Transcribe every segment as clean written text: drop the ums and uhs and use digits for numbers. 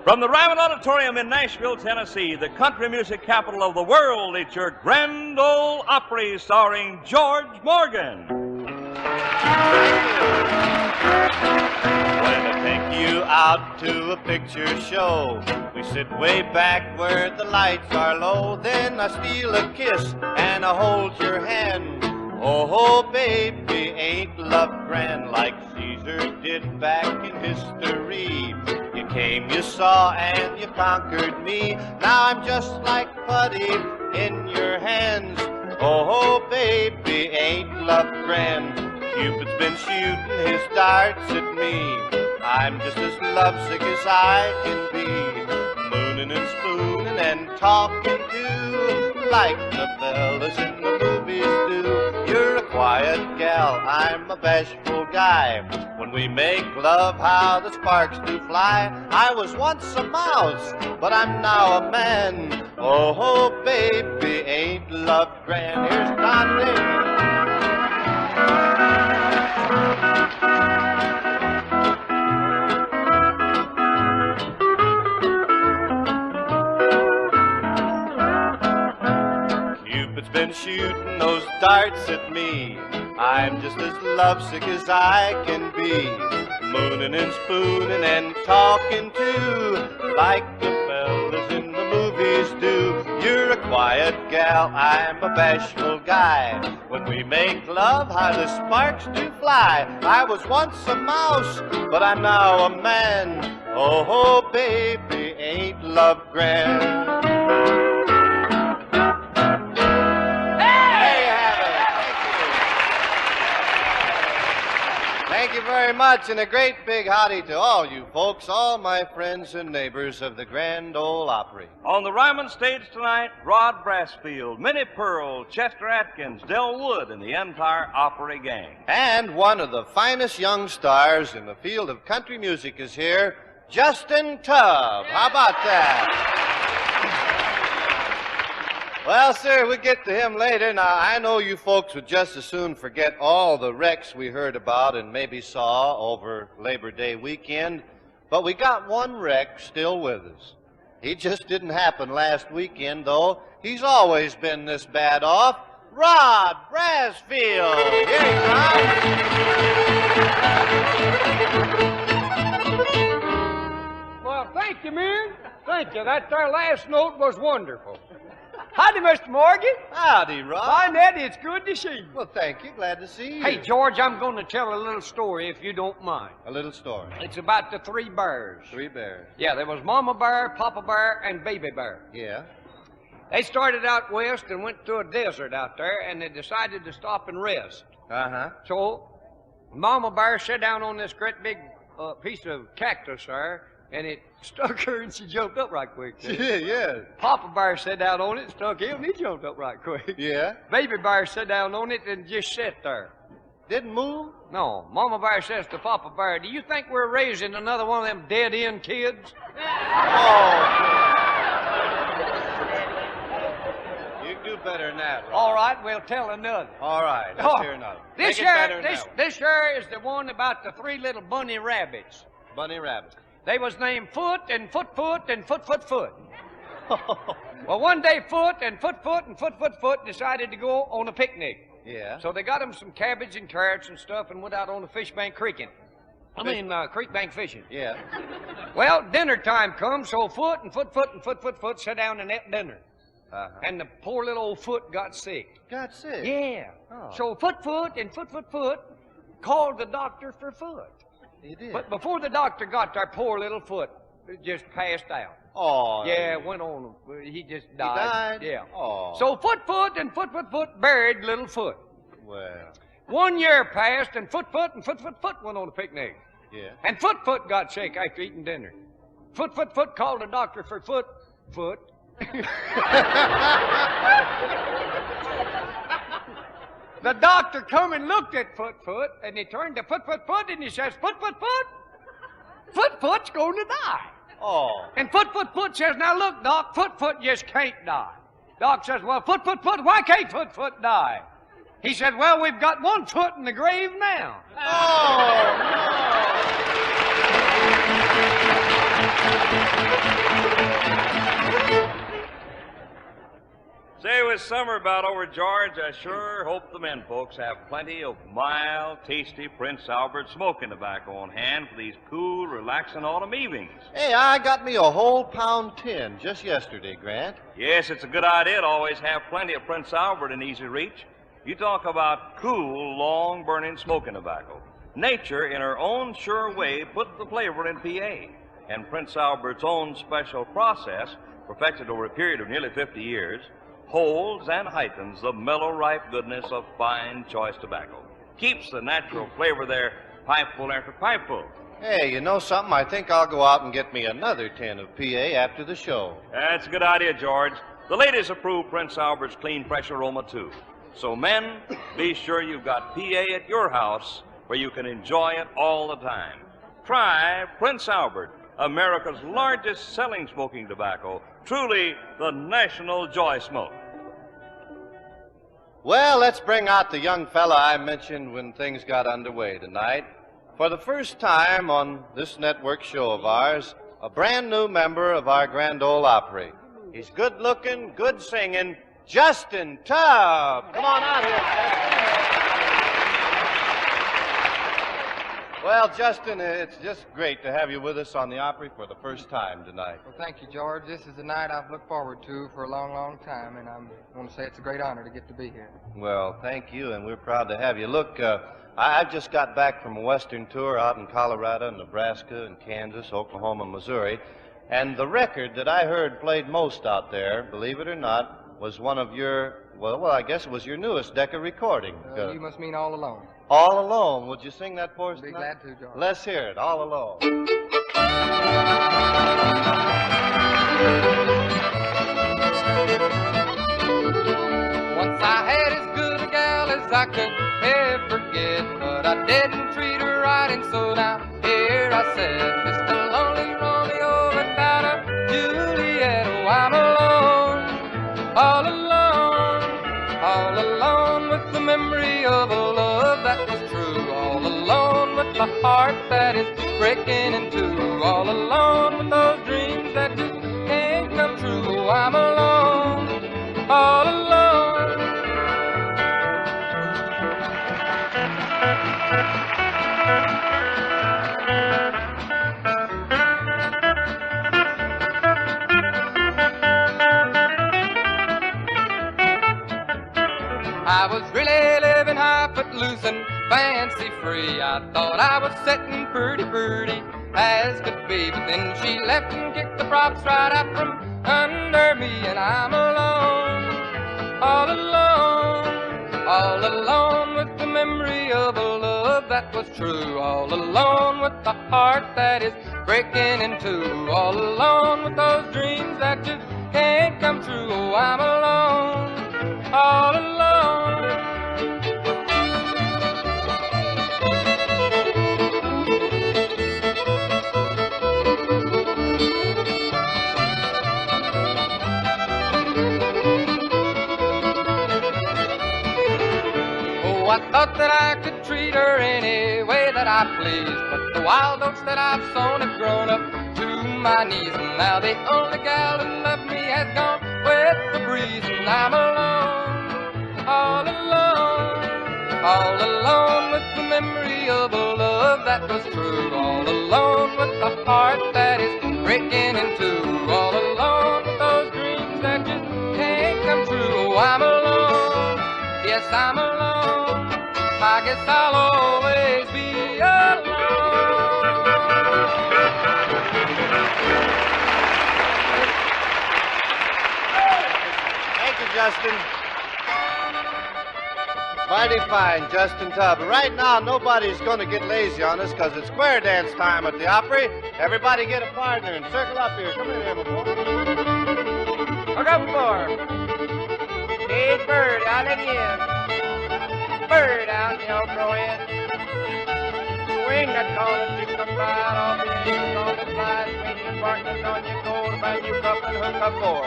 From the Ryman Auditorium in Nashville, Tennessee, the country music capital of the world, it's your Grand Ole Opry starring George Morgan. When I take you out to a picture show, we sit way back where the lights are low. Then I steal a kiss and I hold your hand. Oh, baby, ain't love grand like Caesar did back in history. You came, you saw, and you conquered me. Now I'm just like putty in your hands. Oh, baby, ain't love grand. Cupid's been shooting his darts at me. I'm just as lovesick as I can be, mooning and spooning and talking to, like the fellas in the movies do. You're a quiet gal, I'm a bashful guy. When we make love, how the sparks do fly. I was once a mouse, but I'm now a man. Oh, baby, ain't love grand. Here's Don Davis. Been shooting those darts at me. I'm just as lovesick as I can be, mooning and spooning and talking too, like the fellas in the movies do. You're a quiet gal, I'm a bashful guy. When we make love, how the sparks do fly. I was once a mouse, but I'm now a man. Oh, baby, ain't love grand. Thank you very much, and a great big howdy to all you folks, all my friends and neighbors of the Grand Ole Opry. On the Ryman stage tonight, Rod Brassfield, Minnie Pearl, Chester Atkins, Del Wood, and the entire Opry gang. And one of the finest young stars in the field of country music is here, Justin Tubb. How about that? Well, sir, we'll get to him later. Now, I know you folks would just as soon forget all the wrecks we heard about and maybe saw over Labor Day weekend, but we got one wreck still with us. He just didn't happen last weekend, though. He's always been this bad off. Rod Brassfield. Here he comes. Well, thank you, man. Thank you. That there last note was wonderful. Howdy, Mr. Morgan. Howdy, Rod. Hi, Nettie. It's good to see you. Well, thank you. Glad to see you. Hey, George, I'm going to tell a little story, if you don't mind. A little story. It's about the three bears. Three bears. Yeah, there was Mama Bear, Papa Bear, and Baby Bear. Yeah. They started out west and went to a desert out there, and they decided to stop and rest. Uh-huh. So, Mama Bear sat down on this great big piece of cactus there, and it stuck her, and she jumped up right quick. Yeah. Papa Bear sat down on it, stuck him, and he jumped up right quick. Yeah. Baby Bear sat down on it and just sat there. Didn't move? No. Mama Bear says to Papa Bear, do you think we're raising another one of them dead-end kids? Oh. You do better than that, Rod. All right, we'll tell another. All right, let's hear another. This here is the one about the three little bunny rabbits. Bunny rabbit. They was named Foot and Foot and Foot. Well, one day Foot and Foot decided to go on a picnic. Yeah. So they got them some cabbage and carrots and stuff and went out on the fish bank creeking. Creek bank fishing. Yeah. Well, dinner time comes, so Foot and Foot sat down and ate dinner. Uh-huh. And the poor little old Foot got sick. Got sick? Yeah. Oh. So Foot and Foot called the doctor for Foot. He did? But before the doctor got there, poor little Foot just passed out. Oh. Yeah, went on. He just died. He died? Yeah. Oh. So Foot and Foot buried little Foot. Well. 1 year passed, and Foot went on a picnic. Yeah. And Foot got sick after eating dinner. Foot called the doctor for Foot. The doctor come and looked at Foot, and he turned to Foot, and he says, Foot's going to die. Oh. And Foot says, now look, Doc, Foot just can't die. Doc says, well, Foot, why can't Foot die? He said, well, we've got one foot in the grave now. Oh, no. summer about over, George, I sure hope the men folks have plenty of mild, tasty Prince Albert smoking tobacco on hand for these cool, relaxing autumn evenings. Hey, I got me a whole pound tin just yesterday, Grant. Yes, it's a good idea to always have plenty of Prince Albert in easy reach. You talk about cool, long-burning smoking tobacco. Nature, in her own sure way, put the flavor in PA. And Prince Albert's own special process, perfected over a period of nearly 50 years, holds and heightens the mellow, ripe goodness of fine, choice tobacco. Keeps the natural flavor there pipeful after pipeful. Hey, you know something? I think I'll go out and get me another tin of PA after the show. That's a good idea, George. The ladies approve Prince Albert's clean, fresh aroma, too. So, men, be sure you've got PA at your house where you can enjoy it all the time. Try Prince Albert, America's largest selling smoking tobacco, truly the national joy smoke. Well, let's bring out the young fella I mentioned when things got underway tonight. For the first time on this network show of ours, a brand new member of our Grand Ole Opry. He's good looking, good singing, Justin Tubb. Come on out here. Well, Justin, it's just great to have you with us on the Opry for the first time tonight. Well, thank you, George. This is a night I've looked forward to for a long, long time, and I want to say it's a great honor to get to be here. Well, thank you, and we're proud to have you. Look, I just got back from a western tour out in Colorado, Nebraska, and Kansas, Oklahoma, and Missouri, and the record that I heard played most out there, believe it or not, was one of your, well, I guess it was your newest Decca recording. You must mean All Alone. All Alone. Would you sing that for us Be tonight? glad to, George. Let's hear it. All Alone. Once I had as good a gal as I could ever get, but I didn't treat her right, and so now here I said, just a lonely Romeo without a Juliet. Oh, I'm alone, all alone with the memory of a love that was true, all alone with the heart that is breaking in two, all alone with those dreams that just can't come true. Oh, I'm alone, all alone. I was really living high, footloose and fancy free. I thought I was sitting pretty as could be, but then she left and kicked the props right out from under me, and I'm alone, all alone with the memory of a love that was true, all alone with the heart that is breaking in two, all alone with those dreams that just can't come true. Oh, I'm alone, all alone. Oh, I thought that I could treat her any way that I pleased, but the wild oats that I've sown have grown up to my knees, and now the only gal who loved me has gone with the breeze, and I'm alone, all alone with the memory of a love that was true, all alone with the heart that is breaking in two, all alone with those dreams that just can't come true. Oh, I'm alone, yes, I'm alone, I guess I'll always be alone. Thank you, Justin. Mighty fine, Justin Tubb. Right now, nobody's going to get lazy on us because it's square dance time at the Opry. Everybody get a partner and circle up here. Come in here, my boy. Look up for Hey, Bird, out at the end. Bird out in the old crowhead. Swing that corner, you come right off the heels on the fly. Swing your partners on your gold, bang your cup and hook up four.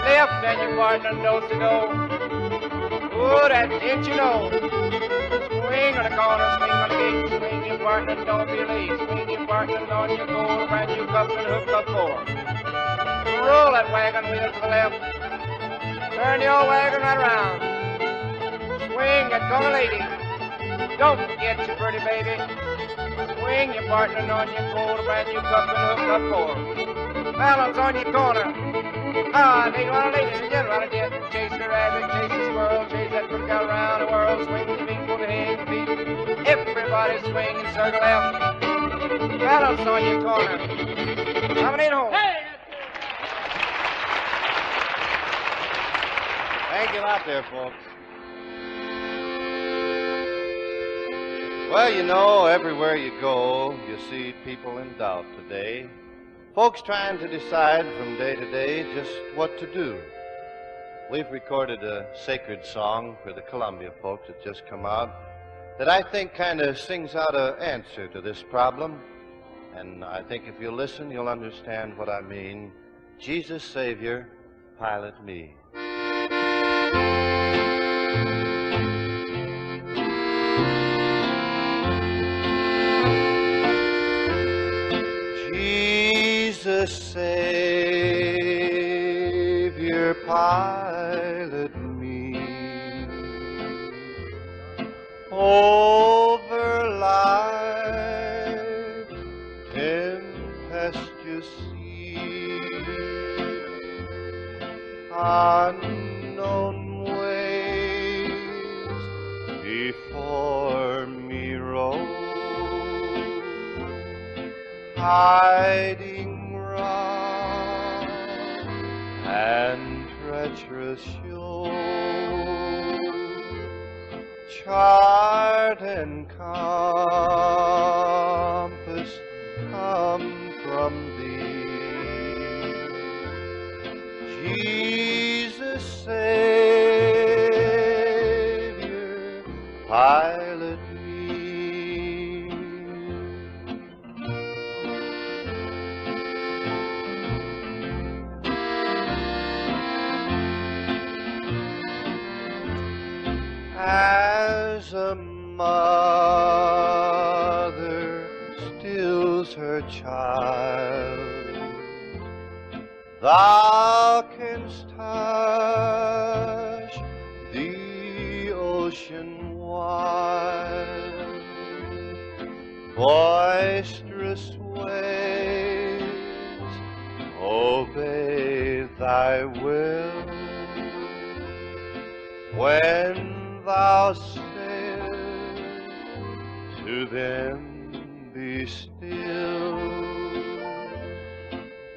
Left and your partner knows to go. Oh, that's it, you know. Swing on the corner, swing on the gate, swing your partner, don't be late. Swing your partners on your gold, brand new cup and hook up four. Roll that wagon wheel to the left. Turn the old wagon right around. Swing that conga lady. Don't forget your pretty baby. Swing your partner on your coat, a brand new cup and hooked up for. Balance on your corner. Ah, they want a lady and gentlemen, get chase the rabbit, chase the squirrel, chase that good gal around the world, swing the feet, pull the head, feet. Everybody swing and circle out. Balance on your corner. Coming in home. Hey! Thank you out there, folks. Well, you know, everywhere you go, you see people in doubt today. Folks trying to decide from day to day just what to do. We've recorded a sacred song for the Columbia folks that just come out that I think kind of sings out an answer to this problem. And I think if you listen, you'll understand what I mean. Jesus, Savior, pilot me. Jesus, Savior, pilot me over life's tempestuous sea, unknown ways before me roll, hiding rock and treacherous shore, chart and compass come from thee. Jesus, Savior, pilot me. As a mother stills her child, thou canst hush the ocean wide, boisterous waves obey thy will. When thou sayest to them, be still,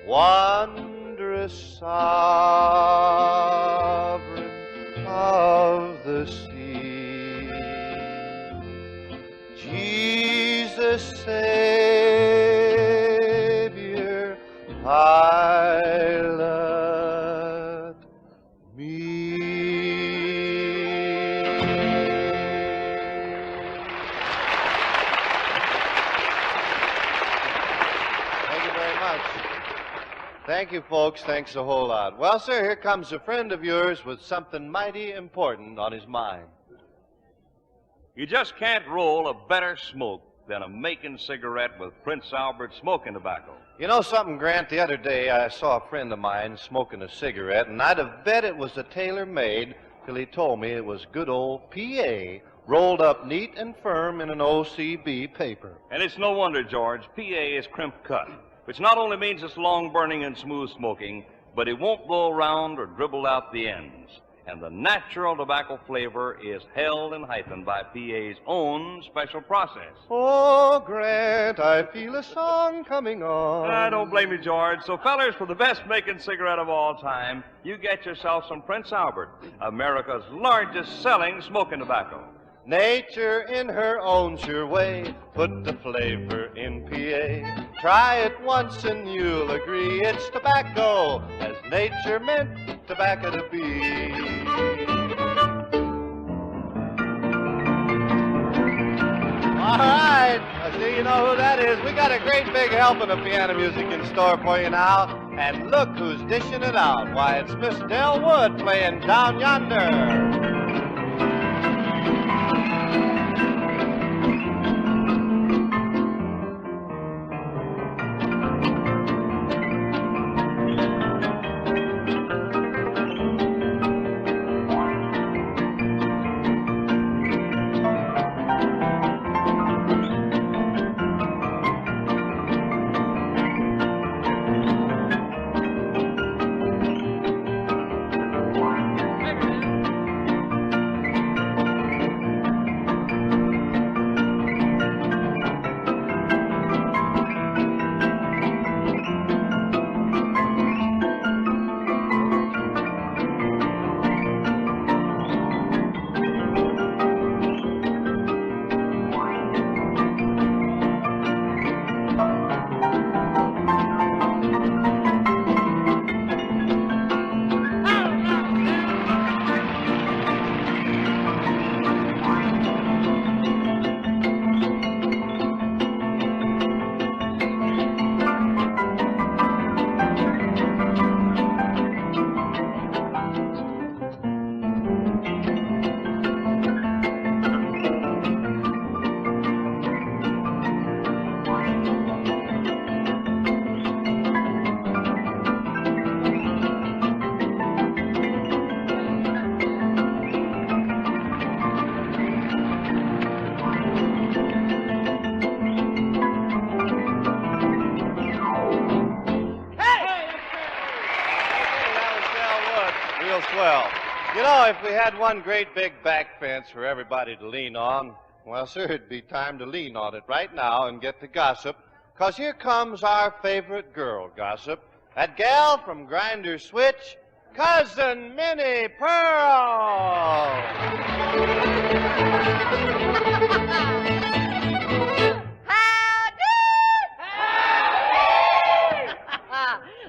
wondrous sovereign of the sea, Jesus, Savior, pilot me. Thank you, folks. Thanks a whole lot. Well, sir, here comes a friend of yours with something mighty important on his mind. You just can't roll a better smoke than a Macon cigarette with Prince Albert smoking tobacco. You know something, Grant? The other day I saw a friend of mine smoking a cigarette, and I'd have bet it was a tailor-made till he told me it was good old PA, rolled up neat and firm in an OCB paper. And it's no wonder, George. PA is crimp cut, which not only means it's long burning and smooth smoking, but it won't blow around or dribble out the ends. And the natural tobacco flavor is held and heightened by PA's own special process. Oh, Grant, I feel a song coming on. I don't blame you, George. So, fellers, for the best Macon cigarette of all time, you get yourself some Prince Albert, America's largest selling smoking tobacco. Nature in her own sure way put the flavor in PA. Try it once and you'll agree it's tobacco as nature meant tobacco to be. All right, I see you know who that is. We got a great big helping of piano music in store for you now. And look who's dishing it out. Why, it's Miss Del Wood playing Down Yonder. Well, you know, if we had one great big back fence for everybody to lean on, well, sir, it'd be time to lean on it right now and get to gossip, 'cause here comes our favorite girl, Gossip, that gal from Grinder Switch, Cousin Minnie Pearl.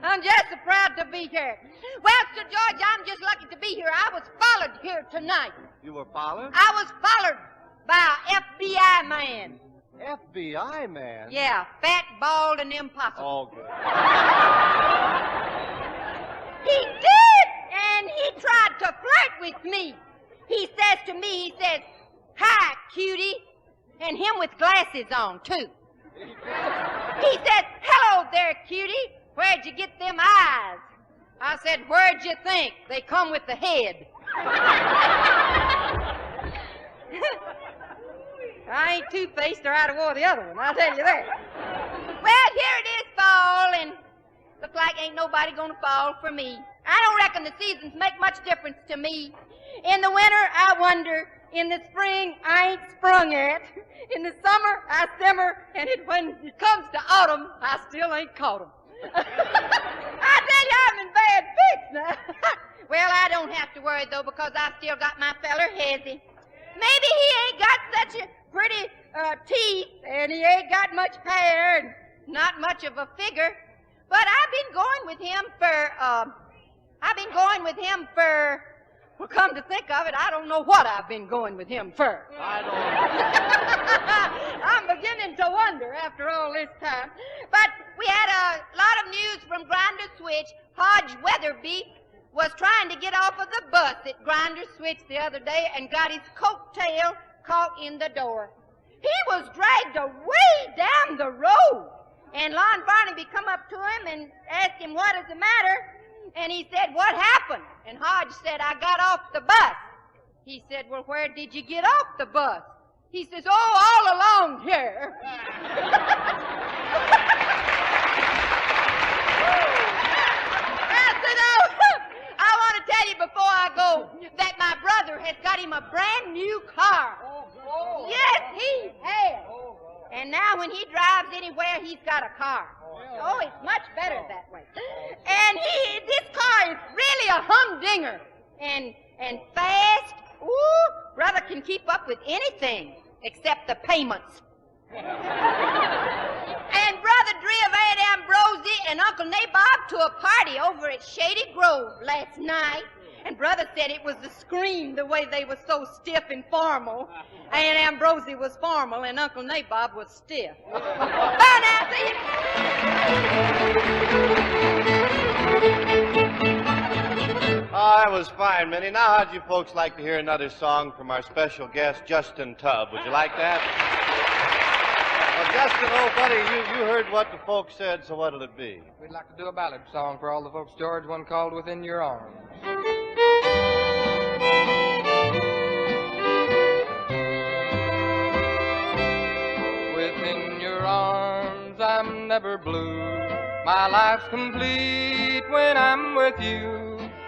I'm just so proud to be here. Well, Sir George, I'm just lucky to be here. I was followed here tonight. You were followed? I was followed by an FBI man. FBI man? Yeah, fat, bald, and impossible. Oh, good. He did, and he tried to flirt with me. He says to me, he says, "Hi, cutie," and him with glasses on, too. He says, "Hello there, cutie. Where'd you get them eyes?" I said, "Where'd you think? They come with the head." I ain't two-faced or out of war the other one, I'll tell you that. Well, here it is fall, and looks like ain't nobody gonna fall for me. I don't reckon the seasons make much difference to me. In the winter, I wonder. In the spring, I ain't sprung at. In the summer, I simmer, and when it comes to autumn, I still ain't caught 'em. I tell you, I'm in bad fix now. Well, I don't have to worry, though, because I still got my feller Hezzy. Maybe he ain't got such a pretty teeth, and he ain't got much hair, and not much of a figure. But I've been going with him for, well, come to think of it, I don't know what I've been going with him for. I don't know. I'm beginning to wonder after all this time. But we had a lot of news from Grinder Switch. Hodge Weatherby was trying to get off of the bus at Grinder Switch the other day and got his coat tail caught in the door. He was dragged away down the road. And Lon Barnaby come up to him and asked him, "What is the matter?" And he said, "What happened?" And Hodge said, "I got off the bus." He said, "Well, where did you get off the bus?" He says, "Oh, all along here." I want to tell you before I go that my brother has got him a brand new car. Yes, he has. And now when he drives anywhere, he's got a car. Oh, it's much better that way. And this car is really a humdinger. And fast. Ooh, brother can keep up with anything except the payments. And Brother drove Aunt Ambrosie and Uncle Nabob to a party over at Shady Grove last night. And Brother said it was the scream, the way they were so stiff and formal. Aunt Ambrosie was formal and Uncle Nabob was stiff. Bye now, see you. Oh, that was fine, Minnie. Now, how'd you folks like to hear another song from our special guest, Justin Tubb? Would you like that? Well, Justin, old buddy, you heard what the folks said, so what'll it be? We'd like to do a ballad song for all the folks, George, one called Within Your Arms. Within your arms, I'm never blue. My life's complete when I'm with you.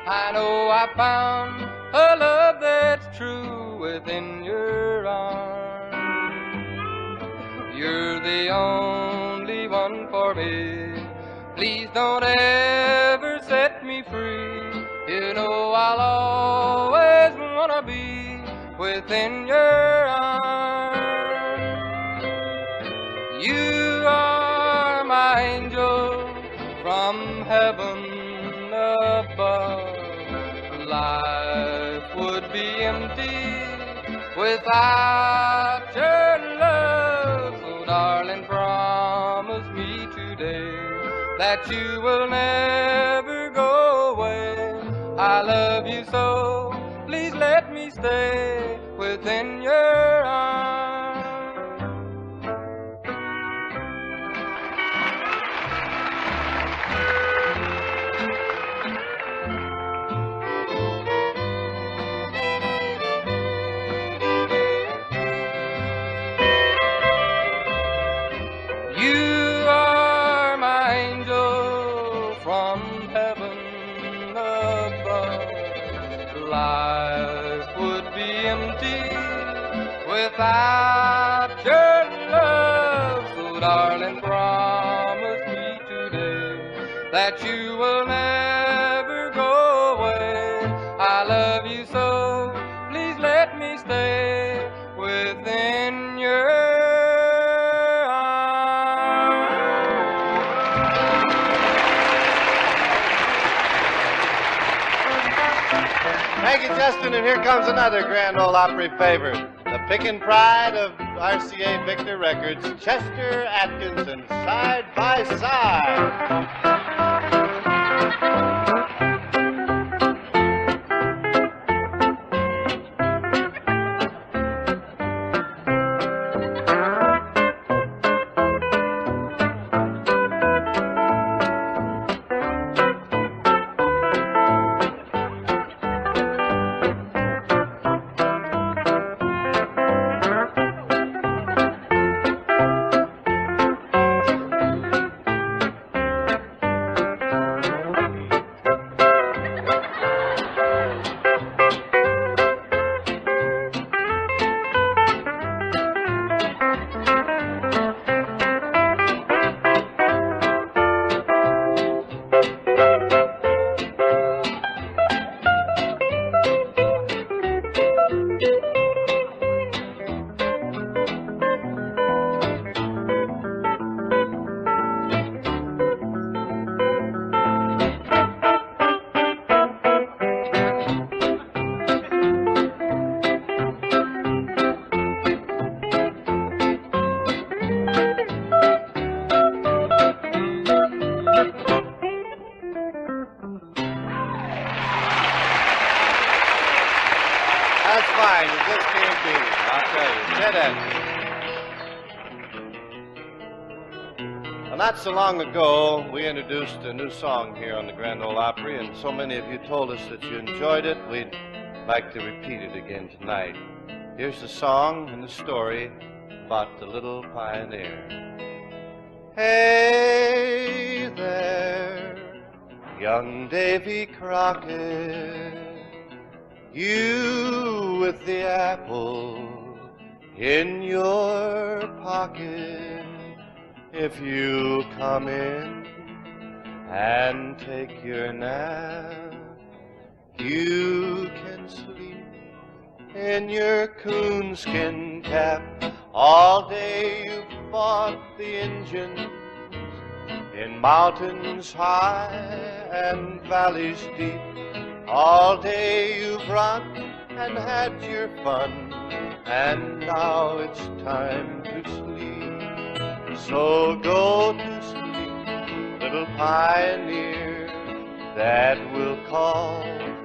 I know I found a love that's true within your arms. You're the only one for me. Please don't ever set me free. You know I'll always wanna be within your arms. You are heaven above. Life would be empty without your love. So darling, promise me today that you will never go away. I love you so, please let me stay within your arms. You are my angel from heaven above. Life would be empty without your love. So darling, promise me today that you will never go away. I love you so, please let me stay within your Thank you, Justin, and here comes another Grand Ole Opry favorite. The pick and pride of RCA Victor Records, Chester Atkinson, Side by Side. That's fine. You just can't beat it. I'll tell you. Chet Atkinson. Well, not so long ago, we introduced a new song here on the Grand Ole Opry, and so many of you told us that you enjoyed it, we'd like to repeat it again tonight. Here's the song and the story about the little pioneer. Hey there, young Davy Crockett, you with the apple in your pocket. If you come in and take your nap, you can sleep in your coonskin cap. All day you've fought the Injuns in mountains high and valleys deep. All day you've run and had your fun, and now it's time to sleep. So go to sleep, little pioneer, Dad will call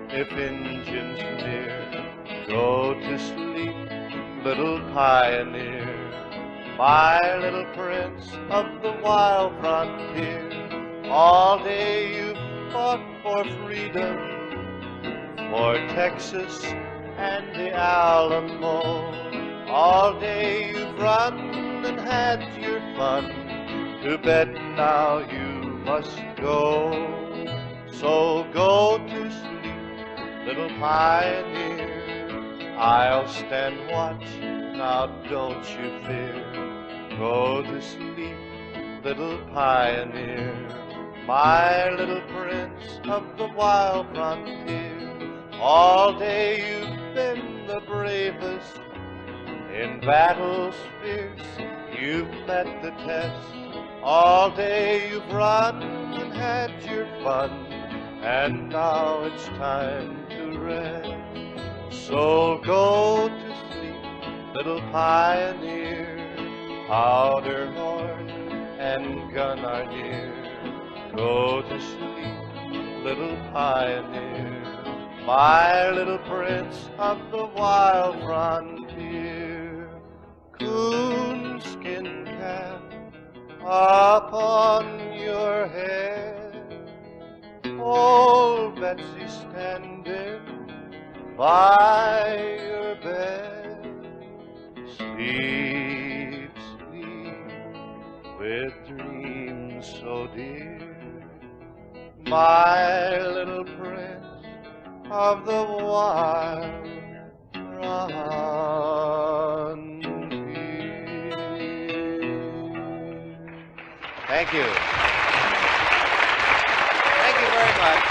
if Injuns near. Go to sleep, little pioneer, my little prince of the wild frontier. All day you've fought for freedom, for Texas and the Alamo. All day you've run and had your fun. To bed now you must go. So go to sleep, little pioneer. I'll stand watch, now don't you fear. Go to sleep, little pioneer, my little prince of the wild frontier. All day you've been the bravest, in battles fierce you've met the test. All day you've run and had your fun, and now it's time to rest. So go to sleep, little pioneer. Powder horn and gun are near. Go to sleep, little pioneer, my little prince of the wild frontier. Coonskin cap upon your head, old Betsy standing by your bed. Sleep, sleep with dreams so dear, my little prince of the wild frontier. Thank you. Thank you very much.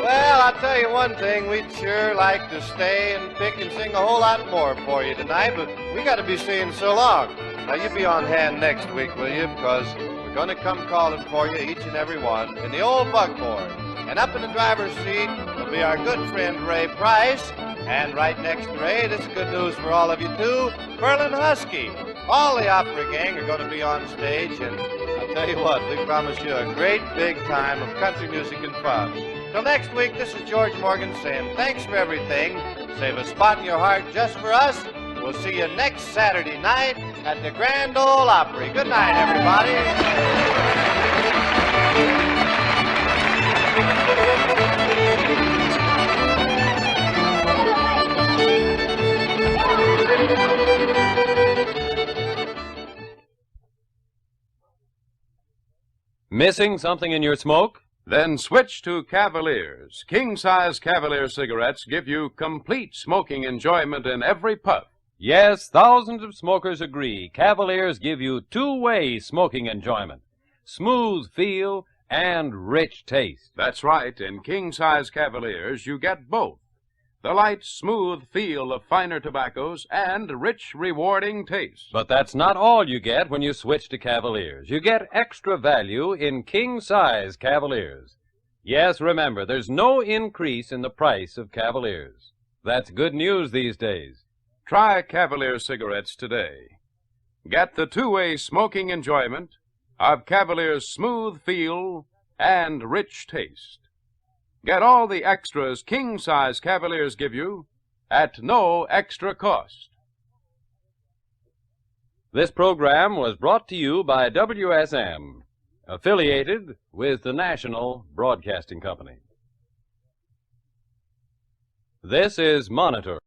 Well, I'll tell you one thing, we'd sure like to stay and pick and sing a whole lot more for you tonight, but we got to be seeing so long. Now, you be on hand next week, will you? Because we're going to come calling for you, each and every one, in the old buckboard. And up in the driver's seat will be our good friend Ray Price. And right next to Ray, this is good news for all of you, too, Ferlin Husky. All the opera gang are going to be on stage, and I'll tell you what, we promise you a great big time of country music and fun. Till next week, this is George Morgan saying thanks for everything. Save a spot in your heart just for us. We'll see you next Saturday night at the Grand Ole Opry. Good night, everybody. Missing something in your smoke? Then switch to Cavaliers. King-size Cavalier cigarettes give you complete smoking enjoyment in every puff. Yes, thousands of smokers agree. Cavaliers give you two-way smoking enjoyment. Smooth feel and rich taste. That's right. In king-size Cavaliers, you get both. The light, smooth feel of finer tobaccos and rich, rewarding taste. But that's not all you get when you switch to Cavaliers. You get extra value in king-size Cavaliers. Yes, remember, there's no increase in the price of Cavaliers. That's good news these days. Try Cavalier cigarettes today. Get the two-way smoking enjoyment of Cavalier's smooth feel and rich taste. Get all the extras king-size Cavaliers give you at no extra cost. This program was brought to you by WSM, affiliated with the National Broadcasting Company. This is Monitor.